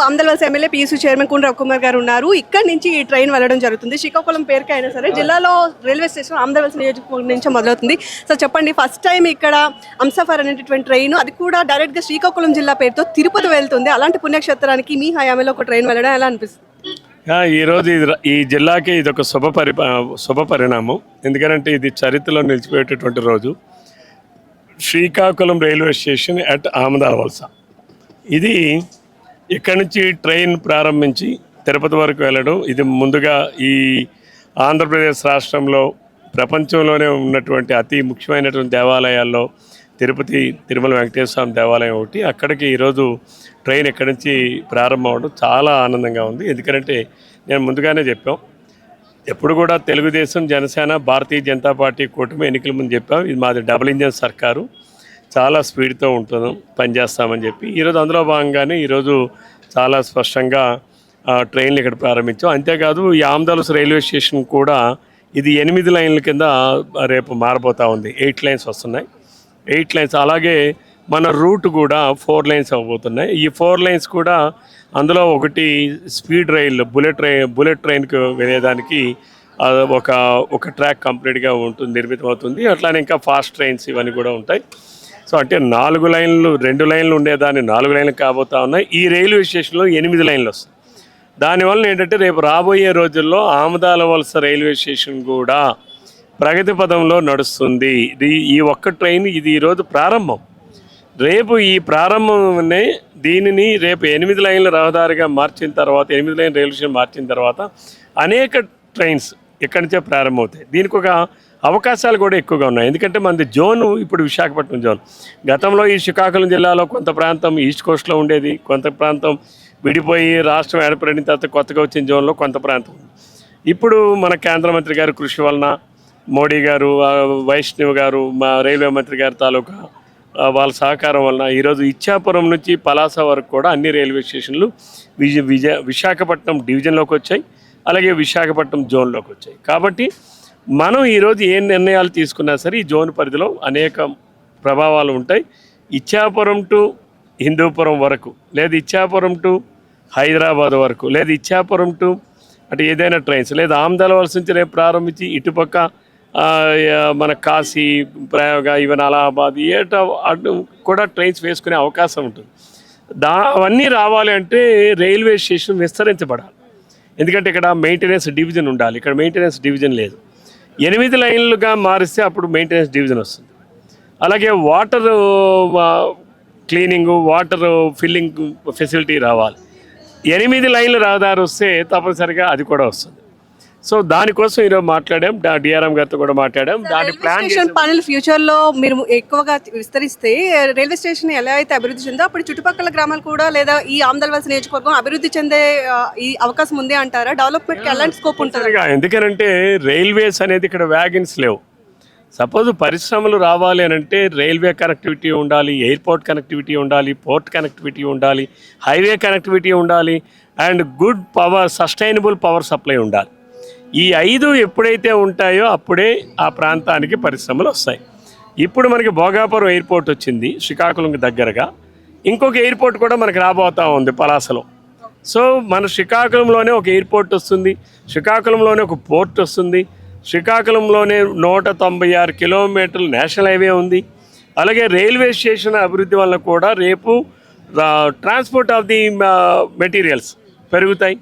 ఆమ్దల్వలస MLA PUC chairman కుండ్ర Kumar గారు ఉన్నారు. ఇక్కడ నుంచి ఈ ట్రైన్ వెళ్ళడం జరుగుతుంది. శ్రీకాకుళం పేరుకి అయినా సరే జిల్లాలో రైల్వే స్టేషన్ ఆమ్దల్వలస నియోజకవర్గం నుంచి మొదలవుతుంది. సో చెప్పండి, ఫస్ట్ టైం ఇక్కడ హంసఫర్ అనేటటువంటి ట్రైన్, అది కూడా డైరెక్ట్గా శ్రీకాకుళం జిల్లా పేరుతో తిరుపతి వెళ్తుంది. అలాంటి పుణ్యక్షేత్రానికి మీ హయాంలో ఒక ట్రైన్ వెళ్ళడం ఎలా అనిపిస్తుంది? ఈరోజు ఈ జిల్లాకి ఇది ఒక శుభ పరిణామం. ఎందుకంటే ఇది చరిత్రలో నిలిచిపోయేటటువంటి రోజు. Srikakulam railway station at Amadalavalasa, ఇది ఇక్కడి నుంచి ట్రైన్ ప్రారంభించి తిరుపతి వరకు వెళ్ళడం. ఇది ముందుగా ఈ ఆంధ్రప్రదేశ్ రాష్ట్రంలో ప్రపంచంలోనే ఉన్నటువంటి అతి ముఖ్యమైనటువంటి దేవాలయాల్లో తిరుపతి తిరుమల వెంకటేశ్వర స్వామి దేవాలయం ఒకటి. అక్కడికి ఈరోజు ట్రైన్ ఇక్కడి నుంచి ప్రారంభం అవడం చాలా ఆనందంగా ఉంది. ఎందుకంటే నేను ముందుగానే చెప్పాం, ఎప్పుడు కూడా తెలుగుదేశం, జనసేన, భారతీయ జనతా పార్టీ కూటమి ఎన్నికల ముందు చెప్పాం, ఇది మాది డబుల్ ఇంజన్ సర్కారు, చాలా స్పీడ్తో ఉంటున్నాం, పనిచేస్తామని చెప్పి ఈరోజు అందులో భాగంగానే ఈరోజు చాలా స్పష్టంగా ట్రైన్లు ఇక్కడ ప్రారంభించాం. అంతేకాదు ఈ ఆమదాలవలస రైల్వే స్టేషన్ కూడా ఇది 8 లైన్ల కింద రేపు మారబోతూ ఉంది. 8 లైన్స్ వస్తున్నాయి, 8 లైన్స్. అలాగే మన రూట్ కూడా 4 లైన్స్ అవ్వబోతున్నాయి. ఈ 4 లైన్స్ కూడా అందులో ఒకటి స్పీడ్ రైల్, బుల్లెట్ ట్రైన్కి వెళ్ళేదానికి ఒక ట్రాక్ కంప్లీట్గా నిర్మితం అవుతుంది. అట్లానే ఇంకా ఫాస్ట్ ట్రైన్స్ ఇవన్నీ కూడా ఉంటాయి. సో అంటే 4 లైన్లు, 2 లైన్లు ఉండేదాన్ని 4 లైన్లు కాబోతా ఉన్నాయి. ఈ రైల్వే స్టేషన్లో 8 లైన్లు వస్తాయి. దానివల్ల ఏంటంటే రేపు రాబోయే రోజుల్లో ఆమదాలవలస రైల్వే స్టేషన్ కూడా ప్రగతి పదంలో నడుస్తుంది. ఈ ఒక్క ట్రైన్ ఇది ఈరోజు ప్రారంభం. రేపు ఈ ప్రారంభంనే దీనిని రేపు 8 లైన్ల రహదారిగా మార్చిన తర్వాత, 8 లైన్ రైల్వే స్టేషన్ మార్చిన తర్వాత అనేక ట్రైన్స్ ఇక్కడి నుంచే ప్రారంభమవుతాయి. దీనికి ఒక అవకాశాలు కూడా ఎక్కువగా ఉన్నాయి. ఎందుకంటే మనది జోను ఇప్పుడు విశాఖపట్నం జోన్. గతంలో ఈ శ్రీకాకుళం జిల్లాలో కొంత ప్రాంతం ఈస్ట్ కోస్ట్లో ఉండేది, కొంత ప్రాంతం విడిపోయి రాష్ట్రం ఏర్పడిన తర్వాత కొత్తగా వచ్చిన జోన్లో కొంత ప్రాంతం ఉంది. ఇప్పుడు మన కేంద్ర మంత్రి గారి కృషి వలన, మోడీ గారు, వైష్ణవ్ గారు, మా రైల్వే మంత్రి గారి తాలూకా వాళ్ళ సహకారం వలన ఈరోజు ఇచ్చాపురం నుంచి పలాస వరకు కూడా అన్ని రైల్వే స్టేషన్లు విశాఖపట్నం డివిజన్లోకి వచ్చాయి, అలాగే విశాఖపట్నం జోన్లోకి వచ్చాయి. కాబట్టి మనం ఈరోజు ఏ నిర్ణయాలు తీసుకున్నా సరే ఈ జోన్ పరిధిలో అనేక ప్రభావాలు ఉంటాయి. ఇచ్చాపురం టు హిందూపురం వరకు, లేదా ఇచ్చాపురం టు హైదరాబాద్ వరకు, లేదా ఇచ్చాపురం టు అంటే ఏదైనా ట్రైన్స్, లేదా ఆమదాలవలస నుంచి రేపు ప్రారంభించి ఇటుపక్క మన కాశీ, ప్రయాగ, ఈవెన్ అలహాబాద్ అటు కూడా ట్రైన్స్ వేసుకునే అవకాశం ఉంటుంది. అవన్నీ రావాలి అంటే రైల్వే స్టేషన్ విస్తరించబడాలి. ఎందుకంటే ఇక్కడ మెయింటెనెన్స్ డివిజన్ ఉండాలి. ఇక్కడ మెయింటెనెన్స్ డివిజన్ లేదు. 8 లైన్లుగా మారిస్తే అప్పుడు మెయింటెనెన్స్ డివిజన్ వస్తుంది. అలాగే water cleaning, water filling facility రావాలి. 8 లైన్లు రహదారి వస్తే తప్పనిసరిగా అది కూడా వస్తుంది. సో దానికోసం ఈరోజు మాట్లాడాం, డిఆర్ఎం గారితో కూడా మాట్లాడాం. దాని ప్లాన్ పనులు ఫ్యూచర్లో మీరు ఎక్కువగా విస్తరిస్తే రైల్వే స్టేషన్ ఎలా అయితే అభివృద్ధి చెందో అప్పుడు చుట్టుపక్కల గ్రామాలు కూడా, లేదా ఈ ఆమదాలవలస నియోజకవర్గం అభివృద్ధి చెందే ఈ అవకాశం ఉంది అంటారా? డెవలప్మెంట్కి ఎలాంటి స్కోప్ ఉంటుంది? ఎందుకంటే రైల్వేస్ అనేది ఇక్కడ వ్యాగన్స్ లేవు. సపోజ్ పరిశ్రమలు రావాలి అని అంటే రైల్వే కనెక్టివిటీ ఉండాలి, ఎయిర్పోర్ట్ కనెక్టివిటీ ఉండాలి, పోర్ట్ కనెక్టివిటీ ఉండాలి, హైవే కనెక్టివిటీ ఉండాలి, and good power, sustainable power supply ఉండాలి. ఈ 5 ఎప్పుడైతే ఉంటాయో అప్పుడే ఆ ప్రాంతానికి పరిశ్రమలు వస్తాయి. ఇప్పుడు మనకి భోగాపురం ఎయిర్పోర్ట్ వచ్చింది శ్రీకాకుళంకి దగ్గరగా. ఇంకొక ఎయిర్పోర్ట్ కూడా మనకి రాబోతూ ఉంది పలాసలో. సో మన శ్రీకాకుళంలోనే ఒక ఎయిర్పోర్ట్ వస్తుంది, శ్రీకాకుళంలోనే ఒక పోర్ట్ వస్తుంది, శ్రీకాకుళంలోనే 196 కిలోమీటర్లు నేషనల్ హైవే ఉంది. అలాగే రైల్వే స్టేషన్ అభివృద్ధి వల్ల కూడా రేపు ట్రాన్స్పోర్ట్ ఆఫ్ ది మెటీరియల్స్ పెరుగుతాయి.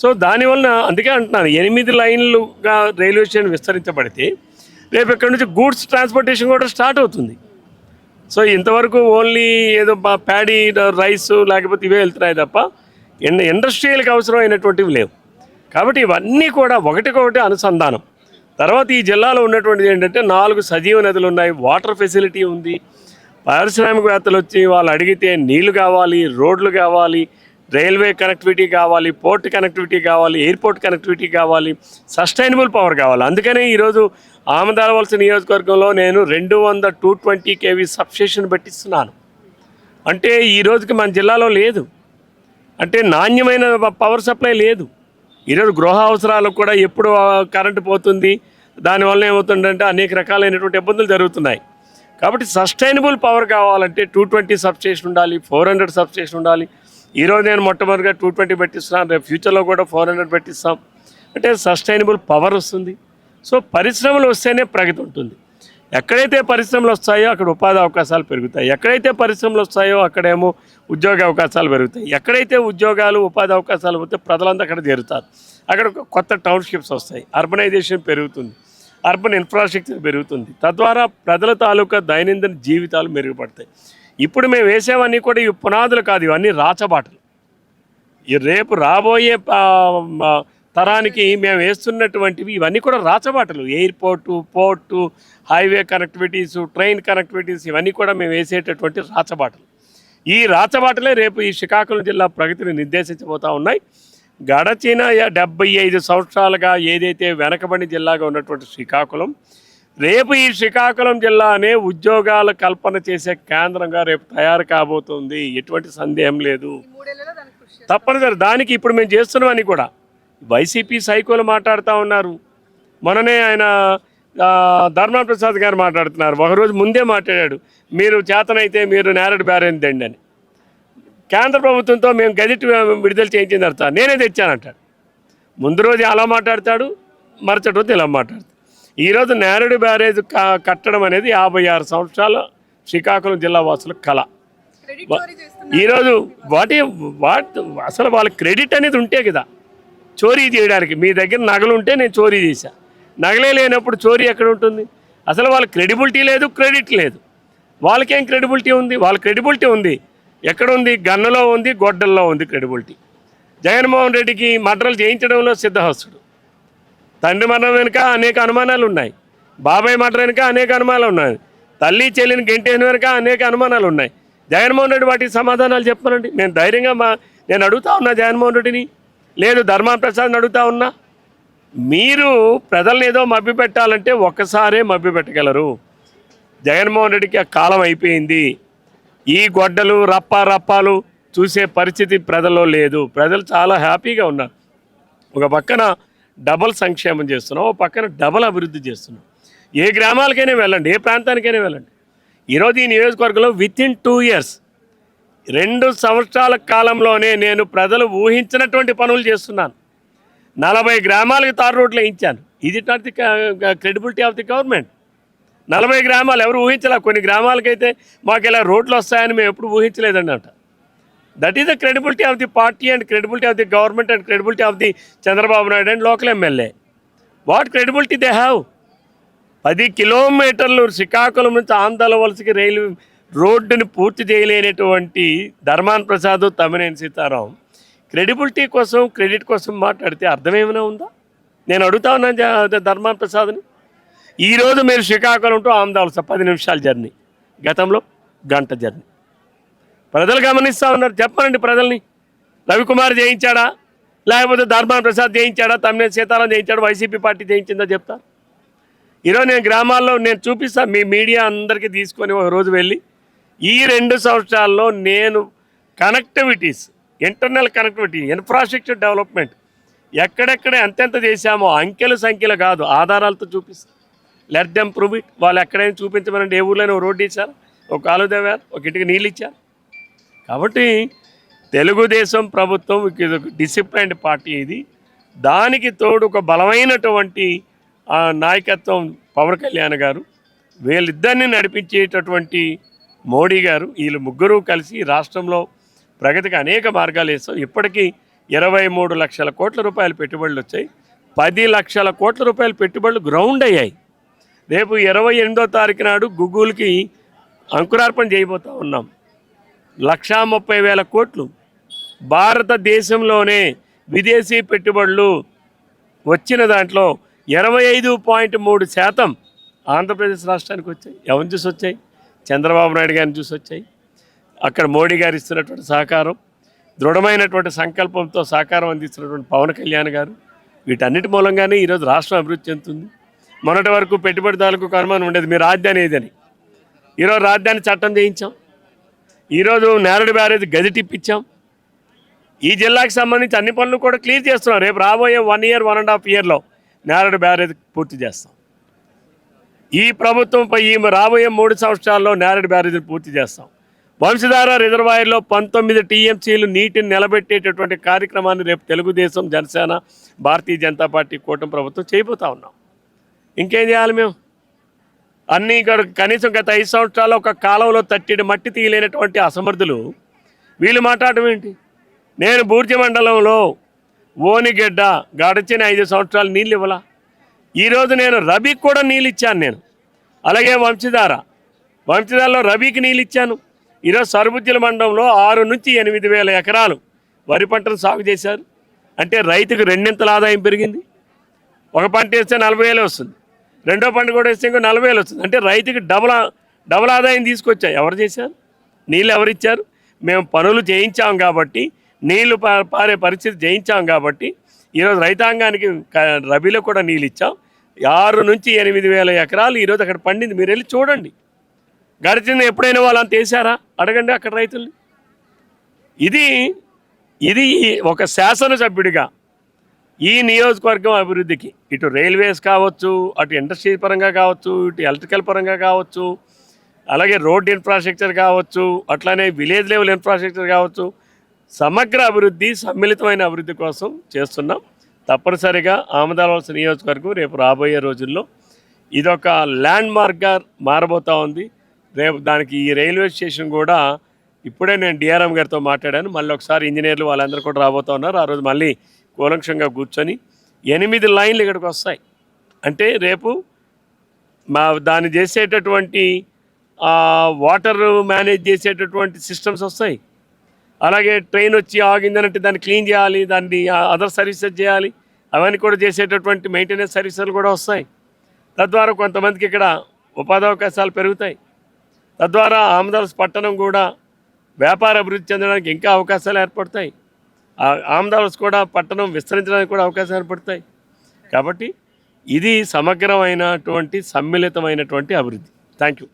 సో దానివల్ల అందుకే అంటున్నాను, 8 లైన్లుగా రైల్వే స్టేషన్ విస్తరించబడితే రేపు ఇక్కడ నుంచి గూడ్స్ ట్రాన్స్పోర్టేషన్ కూడా స్టార్ట్ అవుతుంది. సో ఇంతవరకు ఓన్లీ ఏదో ప్యాడీ, రైస్ లేకపోతే ఇవే వెళ్తున్నాయి తప్ప ఇండస్ట్రియల్కి అవసరమైనటువంటివి లేవు. కాబట్టి ఇవన్నీ కూడా ఒకటికొకటి అనుసంధానం. తర్వాత ఈ జిల్లాలో ఉన్నటువంటిది ఏంటంటే 4 సజీవ నదులు ఉన్నాయి, వాటర్ ఫెసిలిటీ ఉంది. పారిశ్రామికవేత్తలు వచ్చి వాళ్ళు అడిగితే నీళ్లు కావాలి, రోడ్లు కావాలి, రైల్వే కనెక్టివిటీ కావాలి, పోర్ట్ కనెక్టివిటీ కావాలి, ఎయిర్పోర్ట్ కనెక్టివిటీ కావాలి, సస్టైనబుల్ పవర్ కావాలి. అందుకనే ఈరోజు ఆమదాలవలస నియోజకవర్గంలో నేను 200 220 kV సబ్స్టేషన్ పెట్టిస్తున్నాను. అంటే ఈ రోజుకి మన జిల్లాలో లేదు, అంటే నాణ్యమైన పవర్ సప్లై లేదు. ఈరోజు గృహ అవసరాలకు కూడా ఎప్పుడు కరెంటు పోతుంది, దానివల్ల ఏమవుతుందంటే అనేక రకాలైనటువంటి ఇబ్బందులు జరుగుతున్నాయి. కాబట్టి సస్టైనబుల్ పవర్ కావాలంటే 220 సబ్స్టేషన్ ఉండాలి, 400 సబ్స్టేషన్ ఉండాలి, ఈరోజు నేను మొట్టమొదటిగా 220 పెట్టిస్తున్నాను, రేపు ఫ్యూచర్లో కూడా 400 పెట్టిస్తాం. అంటే సస్టైనబుల్ పవర్ వస్తుంది. సో పరిశ్రమలు వస్తేనే ప్రగతి ఉంటుంది. ఎక్కడైతే పరిశ్రమలు వస్తాయో అక్కడ ఉపాధి అవకాశాలు పెరుగుతాయి. ఎక్కడైతే పరిశ్రమలు వస్తాయో అక్కడేమో ఉద్యోగ అవకాశాలు పెరుగుతాయి. ఎక్కడైతే ఉద్యోగాలు ఉపాధి అవకాశాలు పోతే ప్రజలంతా అక్కడ చేరుతారు. అక్కడ కొత్త టౌన్షిప్స్ వస్తాయి, అర్బనైజేషన్ పెరుగుతుంది, అర్బన్ ఇన్ఫ్రాస్ట్రక్చర్ పెరుగుతుంది. తద్వారా ప్రజల తాలూకా దైనందిన జీవితాలు మెరుగుపడతాయి. ఇప్పుడు మేము వేసేవన్నీ కూడా ఇవి పునాదులు కాదు, ఇవన్నీ రాచబాటలు. ఈ రేపు రాబోయే తరానికి మేము వేస్తున్నటువంటివి ఇవన్నీ కూడా రాచబాటలు. Airport, port, highway connectivities, train connectivities ఇవన్నీ కూడా మేము వేసేటటువంటి రాచబాటలు. ఈ రాచబాటలే రేపు ఈ శ్రీకాకుళం జిల్లా ప్రగతిని నిర్దేశించబోతూ ఉన్నాయి. గడచిన 75 సంవత్సరాలుగా ఏదైతే వెనకబడి జిల్లాగా ఉన్నటువంటి శ్రీకాకుళం, రేపు ఈ శ్రీకాకుళం జిల్లానే ఉద్యోగాల కల్పన చేసే కేంద్రంగా రేపు తయారు కాబోతుంది. ఎటువంటి సందేహం లేదు. తప్పనిసరి దానికి ఇప్పుడు మేము చేస్తున్నామని కూడా వైసీపీ సైకోలు మాట్లాడుతూ ఉన్నారు. మొన్ననే ఆయన ధర్మా ప్రసాద్ గారు మాట్లాడుతున్నారు. ఒకరోజు ముందే మాట్లాడాడు, మీరు చేతనైతే మీరు నేరడు బ్యారేజ్ దండి అని. కేంద్ర ప్రభుత్వంతో మేము గెజెట్ విడుదల చేయించిన తర్వాత నేనే తెచ్చానంటాడు. ముందు రోజు అలా మాట్లాడతాడు, మరుసటి రోజు ఇలా మాట్లాడతాడు. ఈరోజు నేరడు బ్యారేజ్ కట్టడం అనేది 56 సంవత్సరాల శ్రీకాకుళం జిల్లా వాసుల కళ. ఈరోజు అసలు వాళ్ళ క్రెడిట్ అనేది ఉంటే కదా చోరీ చేయడానికి. మీ దగ్గర నగలు ఉంటే నేను చోరీ చేశా, నగలే లేనప్పుడు చోరీ ఎక్కడ ఉంటుంది? అసలు వాళ్ళ క్రెడిబిలిటీ లేదు, క్రెడిట్ లేదు. వాళ్ళకేం క్రెడిబిలిటీ ఉంది? వాళ్ళ క్రెడిబిలిటీ ఉంది ఎక్కడుంది? గన్నలో ఉంది, గొడ్డల్లో ఉంది క్రెడిబిలిటీ. జగన్మోహన్ రెడ్డికి మర్డర్లు చేయించడంలో సిద్ధహస్తుడు. తండ్రి మరణం వెనుక అనేక అనుమానాలు ఉన్నాయి, బాబాయ్ మర్డర్ వెనుక అనేక అనుమానాలు ఉన్నాయి, తల్లి చెల్లిని గెంటేసిన వెనుక అనేక అనుమానాలు ఉన్నాయి. జగన్మోహన్ రెడ్డి వాటికి సమాధానాలు చెప్పనండి. నేను ధైర్యంగా నేను అడుగుతా ఉన్నా జగన్మోహన్ రెడ్డిని, లేదు ధర్మా ప్రసాద్ని అడుగుతా ఉన్నా. మీరు ప్రజల్ని ఏదో మభ్యపెట్టాలంటే ఒక్కసారే మభ్యపెట్టగలరు. జగన్మోహన్ రెడ్డికి ఆ కాలం అయిపోయింది. ఈ గొడ్డలు రప్పాలు చూసే పరిస్థితి ప్రజల్లో లేదు. ప్రజలు చాలా హ్యాపీగా ఉన్నారు. ఒక పక్కన డబల్ సంక్షేమం చేస్తున్నాం, ఒక పక్కన డబల్ అభివృద్ధి చేస్తున్నాం. ఏ గ్రామాలకైనా వెళ్ళండి, ఏ ప్రాంతానికైనా వెళ్ళండి. ఈరోజు ఈ నియోజకవర్గంలో వితిన్ 2 years 2 సంవత్సరాల కాలంలోనే నేను ప్రజలు ఊహించినటువంటి పనులు చేస్తున్నాను. 40 గ్రామాలకు తారు రోడ్లు వేయించాను. ఇది not the credibility of the government. 40 గ్రామాలు ఎవరు ఊహించలే. కొన్ని గ్రామాలకైతే మాకు ఇలా రోడ్లు వస్తాయని మేము ఎప్పుడు ఊహించలేదండి అంట. That is the credibility of the party and credibility of the government and credibility of the Chandrababu Naidu and local MLA. What credibility they have? 10 కిలోమీటర్లు శ్రీకాకుళం నుంచి ఆంధ్ర వలసకి రైలు రోడ్డుని పూర్తి చేయలేనటువంటి ధర్మాన్ ప్రసాద్, తమ్మినేని సీతారాం క్రెడిబిలిటీ కోసం, క్రెడిట్ కోసం మాట్లాడితే అర్థమేమైనా ఉందా? నేను అడుగుతా ఉన్నాను ధర్మాన్ ప్రసాద్ని. ఈరోజు మీరు శ్రీకాకుళం టు ఆంధ్ర వలస 10 నిమిషాల జర్నీ, గతంలో గంట జర్నీ. ప్రజలు గమనిస్తూ ఉన్నారు. చెప్పనండి ప్రజల్ని, రవికుమార్ జయించాడా, లేకపోతే ధర్మాన్ ప్రసాద్ జయించాడా, తమ్మినేని సీతారాం జయించాడా, వైసీపీ పార్టీ జయించిందా చెప్తా. ఈరోజు నేను గ్రామాల్లో నేను చూపిస్తాను, మీ మీడియా అందరికీ తీసుకొని ఒక రోజు వెళ్ళి ఈ 2 సంవత్సరాల్లో నేను connectivities, internal connectivity, infrastructure development ఎక్కడెక్కడ ఎంతెంత చేశామో అంకెల సంఖ్యలు కాదు, ఆధారాలతో చూపిస్తాను. Let them prove it. వాళ్ళు ఎక్కడైనా చూపించమనండి. ఏ ఊర్లోనే ఒక రోడ్డు ఇచ్చారు, ఒక కాలువ తవ్వారు, ఒక ఇంటికి నీళ్ళు ఇచ్చారు. కాబట్టి తెలుగుదేశం ప్రభుత్వం డిసిప్లైన్డ్ పార్టీ ఇది. దానికి తోడు ఒక బలమైనటువంటి నాయకత్వం పవన్ కళ్యాణ్ గారు, వీళ్ళిద్దరిని నడిపించేటటువంటి మోడీ గారు, వీళ్ళు ముగ్గురు కలిసి రాష్ట్రంలో ప్రగతికి అనేక మార్గాలు వేస్తాం. ఇప్పటికీ 23 లక్షల కోట్ల రూపాయల పెట్టుబడులు వచ్చాయి. 10 లక్షల కోట్ల రూపాయల పెట్టుబడులు గ్రౌండ్ అయ్యాయి. రేపు 28వ తారీఖు నాడు గూగుల్కి అంకురార్పణ చేయబోతూ ఉన్నాం. 1,30,000 కోట్లు భారతదేశంలోనే విదేశీ పెట్టుబడులు వచ్చిన దాంట్లో 25.3% ఆంధ్రప్రదేశ్ రాష్ట్రానికి వచ్చాయి. ఎవరిని చూసి వచ్చాయి? చంద్రబాబు నాయుడు గారిని చూసి వచ్చాయి. అక్కడ మోడీ గారు ఇస్తున్నటువంటి సహకారం, దృఢమైనటువంటి సంకల్పంతో సహకారం అందిస్తున్నటువంటి పవన్ కళ్యాణ్ గారు, వీటన్నిటి మూలంగానే ఈరోజు రాష్ట్రం అభివృద్ధి చెందుతుంది. మొన్నటి వరకు పెట్టుబడిదారులకు అనుమానం ఉండేది మీ రాజధాని ఏదని. ఈరోజు రాజధాని చట్టం చేయించాం. ఈరోజు నేరడు బ్యారేజ్ గెజెట్ ఇప్పించాం. ఈ జిల్లాకి సంబంధించి అన్ని పనులు కూడా క్లియర్ చేస్తున్నాం. రేపు రాబోయే 1 year 1.5 yearలో నేరడు బ్యారేజ్ పూర్తి చేస్తాం. ఈ ప్రభుత్వంపై రాబోయే 3 సంవత్సరాల్లో నేరడు బ్యారేజ్ని పూర్తి చేస్తాం. వంశధార రిజర్వాయర్లో 19 టీఎంసీలు నీటిని నిలబెట్టేటటువంటి కార్యక్రమాన్ని రేపు తెలుగుదేశం, జనసేన, భారతీయ జనతా పార్టీ కూటమి ప్రభుత్వం చేయబోతా ఉన్నాం. ఇంకేం చేయాలి మేము? అన్నీ ఇక్కడ కనీసం గత 5 సంవత్సరాల్లో ఒక కాలంలో తట్టిడి మట్టి తీయలేనటువంటి అసమర్థులు వీళ్ళు మాట్లాడటం ఏంటి? నేను బూర్జ మండలంలో ఓనిగెడ్డ గడిచిన 5 సంవత్సరాలు నీళ్ళు ఇవ్వాలా? ఈరోజు నేను రబీకి కూడా నీళ్ళు ఇచ్చాను నేను. అలాగే వంశధారలో రబీకి నీళ్ళు ఇచ్చాను. ఈరోజు సరుబుజ్జల మండలంలో 6 నుంచి 8 వేల ఎకరాలు వరి పంటను సాగు చేశారు. అంటే రైతుకు రెండింతల ఆదాయం పెరిగింది. ఒక పంట వేస్తే 40,000 వస్తుంది, రెండో పంట కూడా వేస్తే ఇంకో 40,000 వస్తుంది. అంటే రైతుకి డబుల్ ఆదాయం తీసుకొచ్చాయి. ఎవరు చేశారు? నీళ్ళు ఎవరు ఇచ్చారు? మేము పనులు చేయించాం కాబట్టి, నీళ్లు పారే పరిస్థితి చేయించాం కాబట్టి ఈరోజు రైతాంగానికి రబీలో కూడా నీళ్ళు ఇచ్చాం. 6 నుంచి 8 వేల ఎకరాలు ఈరోజు అక్కడ పండింది. మీరు వెళ్ళి చూడండి. గడిచిన ఎప్పుడైనా వాళ్ళు అంత వేసారా? అడగండి అక్కడ రైతుల్ని. ఇది ఒక శాసనసభ్యుడిగా ఈ నియోజకవర్గం అభివృద్ధికి ఇటు రైల్వేస్ కావచ్చు, అటు ఇండస్ట్రీ పరంగా కావచ్చు, ఇటు ఎలక్ట్రికల్ పరంగా కావచ్చు, అలాగే రోడ్ ఇన్ఫ్రాస్ట్రక్చర్ కావచ్చు, అట్లానే విలేజ్ లెవెల్ ఇన్ఫ్రాస్ట్రక్చర్ కావచ్చు, సమగ్ర అభివృద్ధి, సమ్మిళితమైన అభివృద్ధి కోసం చేస్తున్నాం. తప్పనిసరిగా ఆమదాలవలస నియోజకవర్గం రేపు రాబోయే రోజుల్లో ఇదొక ల్యాండ్ మార్క్గా మారబోతూ ఉంది. రేపు దానికి ఈ రైల్వే స్టేషన్ కూడా ఇప్పుడే నేను డిఆర్ఎం గారితో మాట్లాడాను. మళ్ళీ ఒకసారి ఇంజనీర్లు వాళ్ళందరూ కూడా రాబోతూ ఉన్నారు. ఆ రోజు మళ్ళీ కూలంక్షంగా కూర్చొని 8 లైన్లు ఇక్కడికి వస్తాయి. అంటే రేపు దాన్ని చేసేటటువంటి వాటర్ మేనేజ్ చేసేటటువంటి సిస్టమ్స్ వస్తాయి. అలాగే ట్రైన్ వచ్చి ఆగిందనంటే దాన్ని క్లీన్ చేయాలి, దాన్ని అదర్ సర్వీసెస్ చేయాలి, అవన్నీ కూడా చేసేటటువంటి మెయింటెనెన్స్ సర్వీసులు కూడా వస్తాయి. తద్వారా కొంతమందికి ఇక్కడ ఉపాధి అవకాశాలు పెరుగుతాయి. తద్వారా ఆమదాలవలస పట్టణం కూడా వ్యాపార అభివృద్ధి చెందడానికి ఇంకా అవకాశాలు ఏర్పడతాయి. ఆమదాలవలస కూడా పట్టణం విస్తరించడానికి కూడా అవకాశాలు ఏర్పడతాయి. కాబట్టి ఇది సమగ్రమైనటువంటి సమ్మిళితమైనటువంటి అభివృద్ధి. Thank you.